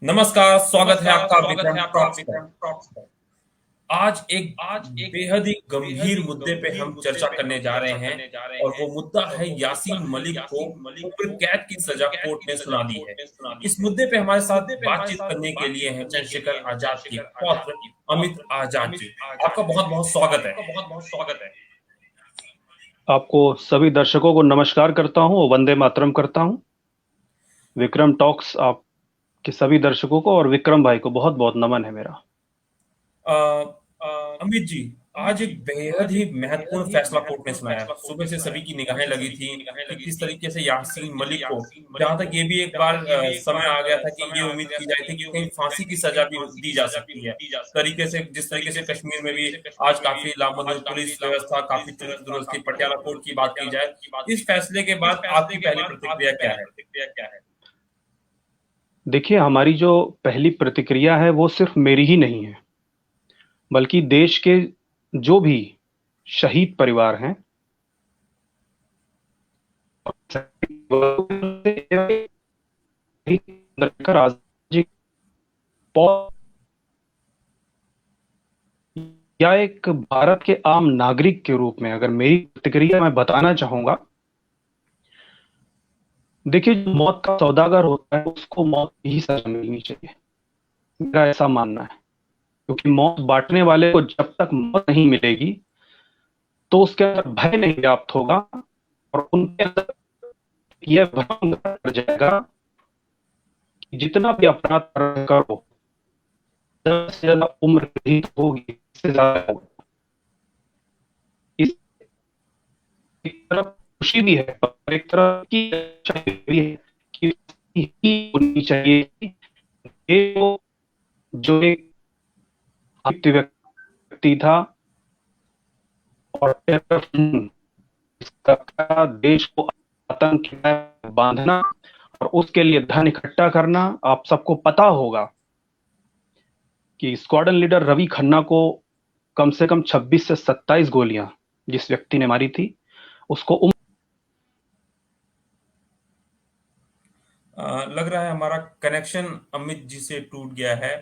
नमस्कार, स्वागत है आपका विक्रम टॉक्स पर। आज एक बेहद ही गंभीर मुद्दे पे हम चर्चा करने जा रहे हैं और वो मुद्दा है यासीन मलिक को उम्र कैद की सजा कोर्ट ने सुना दी है। इस मुद्दे पे हमारे साथ बातचीत करने के लिए हैं चंद्रशेखर आजाद के पौत्र अमित आजाद जी। आपका बहुत बहुत स्वागत है। आपको सभी दर्शकों को नमस्कार करता हूं और वंदे मातरम करता हूं। विक्रम टॉक्स आपके सभी दर्शकों को और विक्रम भाई को बहुत बहुत नमन है मेरा। अमित जी, आज एक बेहद ही महत्वपूर्ण फैसला कोर्ट ने सुनाया। सुबह से सभी की निगाहें लगी थी कि किस तरीके से यासीन मलिक को, जहां तक ये भी एक बार समय आ गया था कि ये उम्मीद की जाती थी कि कहीं फांसी की सजा भी दी जा सकती है। तरीके से जिस तरीके से कश्मीर में भी आज काफी लामबंद पुलिस व्यवस्था काफी चुस्त दुरुस्त थी। पटियाला कोर्ट की बात की जाए, इस फैसले के बाद आपकी पहली प्रतिक्रिया क्या है? देखिए, हमारी जो पहली प्रतिक्रिया है वो सिर्फ मेरी ही नहीं है, बल्कि देश के जो भी शहीद परिवार हैं या एक भारत के आम नागरिक के रूप में अगर मेरी प्रतिक्रिया मैं बताना चाहूंगा, देखिए, जो मौत का सौदागर होता है उसको मौत ही सजा मिलनी चाहिए, मेरा ऐसा मानना है। क्योंकि मौत बांटने वाले को जब तक मौत नहीं मिलेगी तो उसके अंदर भय नहीं व्याप्त होगा और उनके अंदर यह भ्रम कर जाएगा कि जितना भी अपराध करो, ज्यादा से ज्यादा उम्र नहीं होगी, इससे ज्यादा होगा। इस एक तरफ खुशी भी है और एक तरफ की इच्छा भी है कि ही होनी चाहिए। ये जो एक व्यक्ति था और इसका देश को आतंक में बांधना और उसके लिए धन इकट्ठा करना, आप सबको पता होगा कि स्क्वाड्रन लीडर रवि खन्ना को कम से कम 26 से 27 गोलियां जिस व्यक्ति ने मारी थी उसको लग रहा है हमारा कनेक्शन अमित जी से टूट गया है।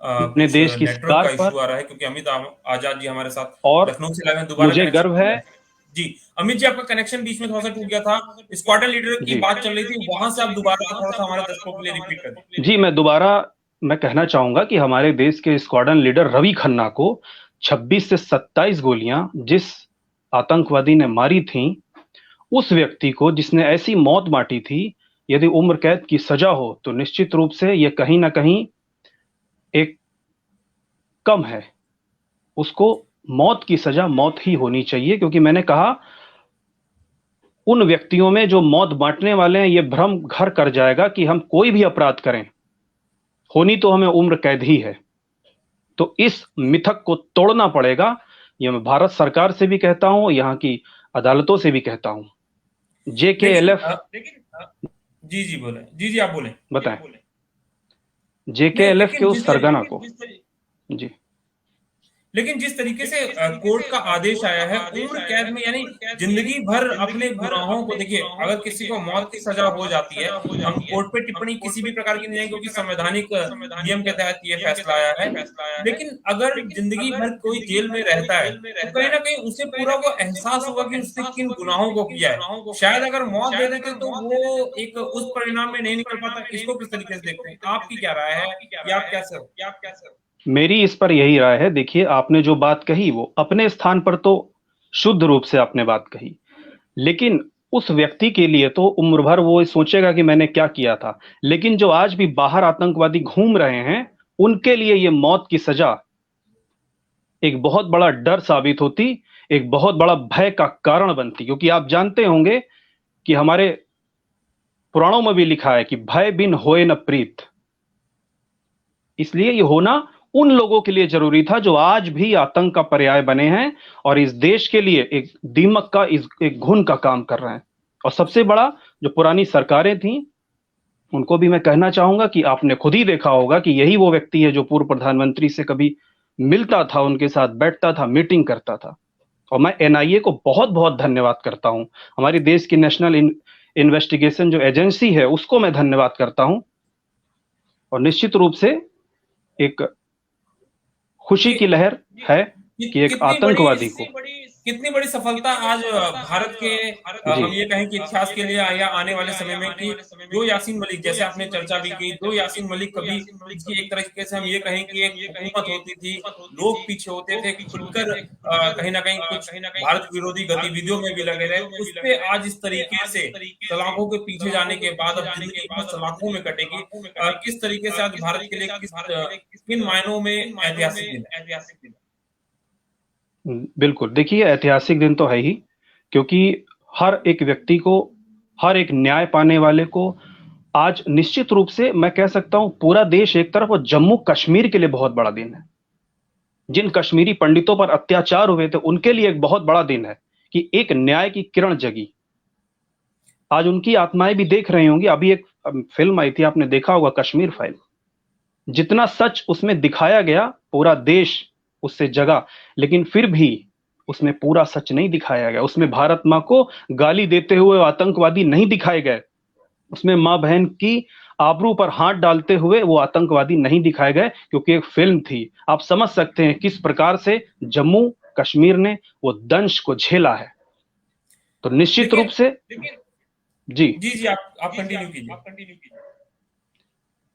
अपने कुछ देश की नेटवर्क का सरकार इशू आ रहा है क्योंकि अमित आजाद जी हमारे साथ और लखनऊ से लाइव हैं। दोबारा मुझे कनेक्शन गर्व है जी। अमित जी, आपका कनेक्शन बीच में थोड़ा सा टूट गया था। स्क्वाड्रन लीडर की बात चल रही थी, वहां से आप दोबारा थोड़ा सा हमारे दर्शकों के लिए रिपीट कर दीजिए। जी, मैं कहना चाहूंगा कि हमारे देश के स्क्वाड्रन लीडर रवि खन्ना को 26 से 27 गोलियां जिस आतंकवादी ने मारी थी, उस व्यक्ति को जिसने ऐसी मौत बांटी थी, यदि उम्र कैद की सजा हो तो निश्चित रूप से यह कहीं ना कहीं एक कम है। उसको मौत की सजा मौत ही होनी चाहिए, क्योंकि मैंने कहा उन व्यक्तियों में जो मौत बांटने वाले हैं यह भ्रम घर कर जाएगा कि हम कोई भी अपराध करें, होनी तो हमें उम्र कैद ही है। तो इस मिथक को तोड़ना पड़ेगा। यह मैं भारत सरकार से भी कहता हूं, यहां की अदालतों से भी कहता हूं। JKLF जी बोले जी आप बोले बताएं। JKLF के उस सरगना को जी। लेकिन जिस तरीके से कोर्ट का आदेश आया है उम्र कैद में, यानी जिंदगी भर अपने गुनाहों को, देखिए अगर किसी को मौत की सजा हो जाती है, हम कोर्ट पे टिप्पणी किसी भी प्रकार की नहीं है क्योंकि संवैधानिक नियम के तहत ये फैसला आया है। लेकिन अगर जिंदगी भर कोई जेल में रहता है तो कहीं ना कहीं उसे पूरा वो एहसास होगा कि उसने किन गुनाहों को किया है। शायद अगर मौत दे देते तो वो एक उस परिणाम में नहीं निकल पाता। इसको किस तरीके से देखते हैं, आपकी क्या राय है या आप कैसे? मेरी इस पर यही राय है। देखिए, आपने जो बात कही वो अपने स्थान पर तो शुद्ध रूप से आपने बात कही, लेकिन उस व्यक्ति के लिए तो उम्र भर वो सोचेगा कि मैंने क्या किया था। लेकिन जो आज भी बाहर आतंकवादी घूम रहे हैं, उनके लिए ये मौत की सजा एक बहुत बड़ा डर साबित होती, एक बहुत बड़ा भय का कारण बनती। क्योंकि आप जानते होंगे कि हमारे पुराणों में भी लिखा है कि भय बिन होए न प्रीत। इसलिए ये होना उन लोगों के लिए जरूरी था जो आज भी आतंक का पर्याय बने हैं और इस देश के लिए एक दीमक का, एक घुन का काम कर रहे हैं। और सबसे बड़ा, जो पुरानी सरकारें थीं, उनको भी मैं कहना चाहूंगा कि आपने खुद ही देखा होगा कि यही वो व्यक्ति है जो पूर्व प्रधानमंत्री से कभी मिलता था, उनके साथ बैठता था, मीटिंग करता था। और मैं NIA को बहुत बहुत धन्यवाद करता हूं, हमारी देश की नेशनल इन्वेस्टिगेशन जो एजेंसी है उसको मैं धन्यवाद करता हूं और निश्चित रूप से एक खुशी की लहर है कि एक आतंकवादी को कितनी बड़ी सफलता आज भारत के जी हम ये कहें कि इतिहास के लिए या आने वाले समय में कि जो यासीन मलिक, जैसे आपने चर्चा भी की, जो यासीन मलिक कभी इसकी एक तरीके से हम ये कहें कि एक हुकूमत होती थी, लोग पीछे होते थे, खुलकर कहीं ना कहीं कुछ भारत विरोधी गतिविधियों में भी लगे रहे, उस पे आज इस तरीके से सलाखों के पीछे जाने के बाद अब जिंदगी बहुत सलाखों में कटेगी। किस तरीके से आज भारत के लिए किन मायनों में ऐतिहासिक दिन है? बिल्कुल, देखिए ऐतिहासिक दिन तो है ही, क्योंकि हर एक व्यक्ति को, हर एक न्याय पाने वाले को आज निश्चित रूप से मैं कह सकता हूं पूरा देश एक तरफ और जम्मू कश्मीर के लिए बहुत बड़ा दिन है। जिन कश्मीरी पंडितों पर अत्याचार हुए थे उनके लिए एक बहुत बड़ा दिन है कि एक न्याय की किरण जगी। आज उनकी आत्माएं भी देख रही होंगी। अभी एक फिल्म आई थी, आपने देखा होगा, कश्मीर फाइल। जितना सच उसमें दिखाया गया पूरा देश उससे जगा, लेकिन फिर भी उसमें पूरा सच नहीं दिखाया गया। उसमें भारत मां को गाली देते हुए आतंकवादी नहीं दिखाए गए, उसमें मां बहन की आबरू पर हाथ डालते हुए वो आतंकवादी नहीं दिखाए गए, क्योंकि एक फिल्म थी। आप समझ सकते हैं किस प्रकार से जम्मू कश्मीर ने वो दंश को झेला है। तो निश्चित रूप से जी जी जी आप कंटिन्यू कीजिए।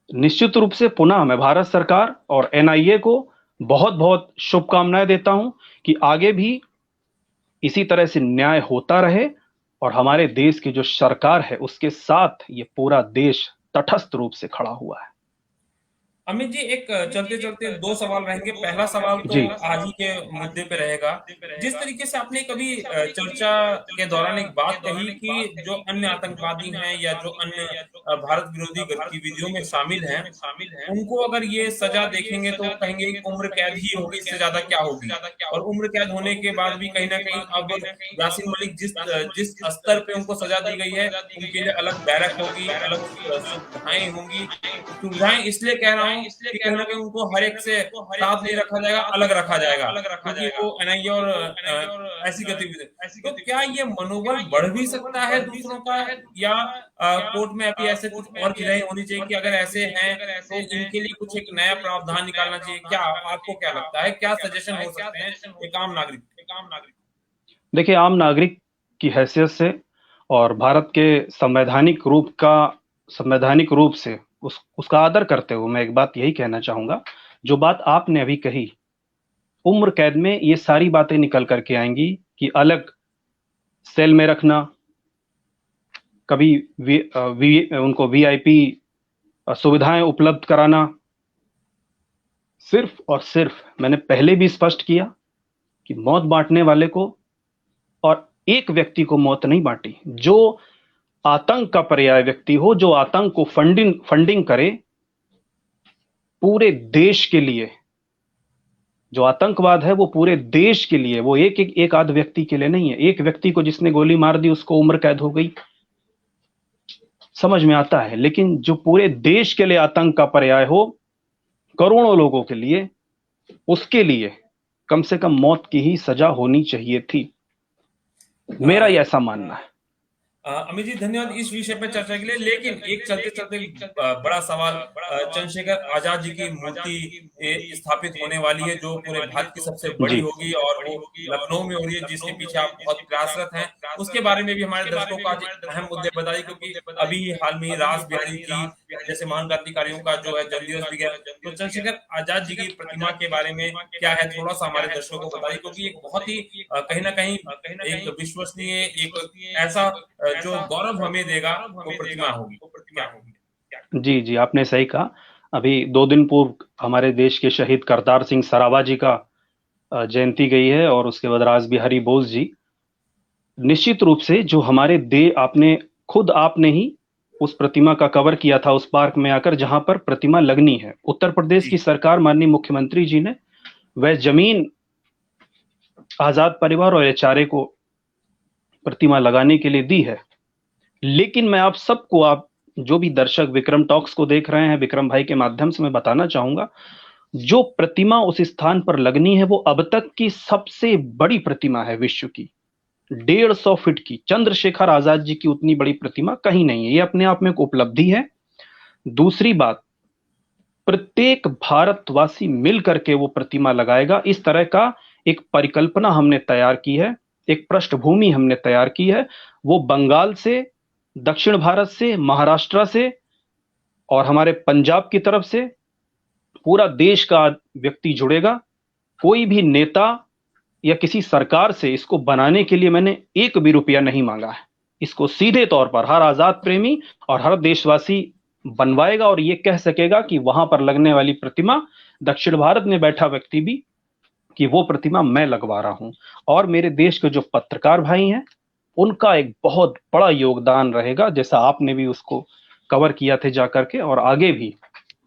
निश्चित रूप से पुनः मैं भारत सरकार और एनआईए को बहुत बहुत शुभकामनाएं देता हूं कि आगे भी इसी तरह से न्याय होता रहे और हमारे देश की जो सरकार है उसके साथ ये पूरा देश तटस्थ रूप से खड़ा हुआ है। अमित जी, एक चलते चलते दो सवाल रहेंगे। पहला सवाल तो जी आज ही के मुद्दे पे रहेगा। जिस तरीके से आपने कभी चर्चा के दौरान एक बात कही कि जो अन्य आतंकवादी हैं या जो अन्य भारत विरोधी गतिविधियों में शामिल हैं, उनको अगर ये सजा देखेंगे तो कहेंगे कि उम्र कैद ही होगी, इससे ज्यादा क्या होगी। और उम्र कैद होने के बाद भी कहीं ना कहीं अब यासीन मलिक जिस स्तर पे उनको सजा दी गई है, उनके लिए अलग बैरक होगी, अलग सुविधाएं होंगी। सुविधाएं इसलिए कह रहा हूँ कि कहीं ना कहीं उनको हर एक से साथ नहीं रखा जाएगा, अलग रखा जाएगा, क्योंकि वो एनआईए और ऐसी गतिविधि। तो क्या ये मनोबल बढ़ भी सकता है दूसरों का, या कोर्ट में अभी ऐसे कुछ और क्रियाएं होनी चाहिए कि अगर ऐसे हैं तो इनके लिए कुछ एक नया प्रावधान निकालना चाहिए? क्या आपको क्या लगता है, क्या सजेशन हो सकते हैं एक आम नागरिक? देखिए, आम नागरिक की हैसियत से और भारत के संवैधानिक रूप से उसका आदर करते हुए मैं एक बात यही कहना चाहूंगा, जो बात आपने अभी कही, उम्र कैद में ये सारी बातें निकल करके आएंगी कि अलग सेल में रखना, कभी उनको वीआईपी सुविधाएं उपलब्ध कराना। सिर्फ और सिर्फ मैंने पहले भी स्पष्ट किया कि मौत बांटने वाले को और एक व्यक्ति को मौत नहीं बांटी। जो आतंक का पर्याय व्यक्ति हो, जो आतंक को फंडिंग करे पूरे देश के लिए, जो आतंकवाद है वो पूरे देश के लिए, वो एक आध व्यक्ति के लिए नहीं है। एक व्यक्ति को जिसने गोली मार दी उसको उम्र कैद हो गई, समझ में आता है, लेकिन जो पूरे देश के लिए आतंक का पर्याय हो, करोड़ों लोगों के लिए, उसके लिए कम से कम मौत की ही सजा होनी चाहिए थी। मेरा ये ऐसा मानना है। अमित जी, धन्यवाद इस विषय पर चर्चा के लिए। लेकिन एक चलते चलते बड़ा सवाल, चंद्रशेखर आजाद जी की मूर्ति स्थापित होने वाली है जो पूरे भारत की सबसे बड़ी होगी और वो लखनऊ में हो रही है, जिसके पीछे आप बहुत प्रयासरत हैं। उसके बारे में भी हमारे दर्शकों को आज अहम मुद्दे बताइए, क्योंकि अभी हाल में ही रास बिहारी जी जैसे महान क्रांतिकारियों का जो है जन्म दिवस भी गया। तो चंद्रशेखर आजाद जी की प्रतिमा के बारे में क्या है, थोड़ा सा हमारे दर्शकों को बताइए, क्योंकि एक बहुत ही कहीं ना कहीं एक विश्वसनीय, एक ऐसा जो गौरव हमें देगा वो प्रतिमा होगी। क्या होगी? जी जी, आपने सही कहा। अभी 2 दिन पूर्व हमारे देश के शहीद करतार सिंह सराबा जी का जयंती गई है और उसके बाद रास बिहारी बोस जी। निश्चित रूप से जो हमारे आपने ही उस प्रतिमा का कवर किया था उस पार्क में आकर जहां पर प्रतिमा लगनी है। उत्तर प्रदेश की सरकार, माननीय मुख्यमंत्री जी ने वह जमीन आजाद परिवार और एचआरए को प्रतिमा लगाने के लिए दी है। लेकिन मैं आप सबको, आप जो भी दर्शक विक्रम टॉक्स को देख रहे हैं, विक्रम भाई के माध्यम से मैं बताना चाहूंगा, जो प्रतिमा उस स्थान पर लगनी है वो अब तक की सबसे बड़ी प्रतिमा है विश्व की। 150 फीट की चंद्रशेखर आजाद जी की उतनी बड़ी प्रतिमा कहीं नहीं है। ये अपने आप में एक उपलब्धि है। दूसरी बात, प्रत्येक भारतवासी मिल करके वो प्रतिमा लगाएगा। इस तरह का एक परिकल्पना हमने तैयार की है, एक पृष्ठभूमि हमने तैयार की है। वो बंगाल से, दक्षिण भारत से, महाराष्ट्र से और हमारे पंजाब की तरफ से पूरा देश का व्यक्ति जुड़ेगा। कोई भी नेता या किसी सरकार से इसको बनाने के लिए मैंने एक भी रुपया नहीं मांगा है। इसको सीधे तौर पर हर आजाद प्रेमी और हर देशवासी बनवाएगा और ये कह सकेगा कि वहां पर लगने वाली प्रतिमा, दक्षिण भारत में बैठा व्यक्ति भी, कि वो प्रतिमा मैं लगवा रहा हूं। और मेरे देश के जो पत्रकार भाई हैं, उनका एक बहुत बड़ा योगदान रहेगा, जैसा आपने भी उसको कवर किया थे जाकर के, और आगे भी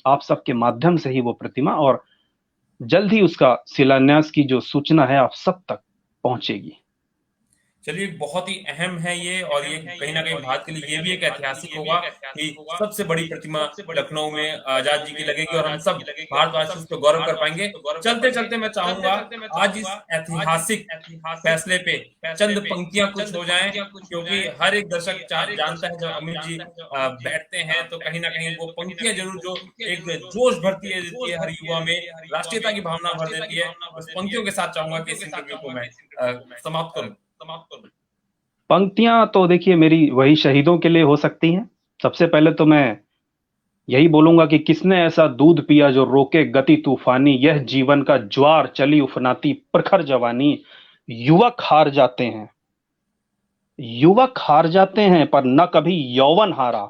आप सबके माध्यम से ही वो प्रतिमा और जल्द ही उसका शिलान्यास की जो सूचना है आप सब तक पहुंचेगी। चलिए, बहुत ही अहम है ये, और ये कहीं ना कहीं भारत के लिए ये भी एक ऐतिहासिक होगा कि सबसे बड़ी प्रतिमा लखनऊ में आजाद जी की लगेगी और हम सब भारतवासी उस पर गौरव कर पाएंगे। चलते चलते मैं चाहूंगा आज इस ऐतिहासिक फैसले पे चंद पंक्तियां कुछ हो जाएं, क्योंकि हर एक दर्शक जानता है जब अमित जी बैठते हैं तो कहीं ना कहीं वो पंक्तियां जरूर जो एक जोश भरती है हर युवा में, राष्ट्रीयता की भावना भर देती है। उस पंक्तियों के साथ चाहूंगा कि इस इंटरव्यू को मैं समाप्त करूं। पंक्तियां तो देखिए मेरी वही शहीदों के लिए हो सकती हैं। सबसे पहले तो मैं यही बोलूंगा कि किसने ऐसा दूध पिया जो रोके गति तूफानी, यह जीवन का ज्वार चली उफनाती प्रखर जवानी। युवक हार जाते हैं, युवक हार जाते हैं, पर न कभी यौवन हारा।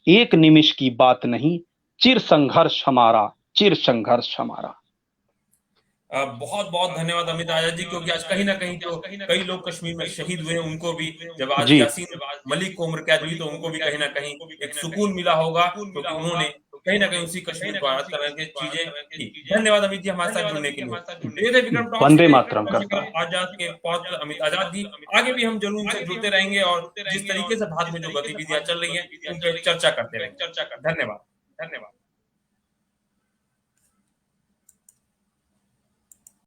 एक निमिष की बात नहीं, चिर संघर्ष हमारा, चिर संघर्ष हमारा। बहुत बहुत धन्यवाद अमित आजाद जी, क्योंकि आज कहीं ना कहीं जो कई लोग कश्मीर में शहीद हुए उनको भी जब आज यासीन मलिक को उम्र कैद हुई तो उनको भी कहीं ना कहीं एक सुकून मिला होगा, क्योंकि उन्होंने कहीं ना कहीं उसी कश्मीर को आजाद करने की चीजें की। धन्यवाद अमित जी हमारे साथ जुड़ने के लिए। विक्रम टॉक्स वंदे मातरम करता हूं। आजाद के पौत्र अमित आजाद जी, आगे भी हम जरूर उनसे जुड़ते रहेंगे और जिस तरीके से भारत में जो गतिविधियां चल रही है उन पर चर्चा करते रहेंगे। धन्यवाद।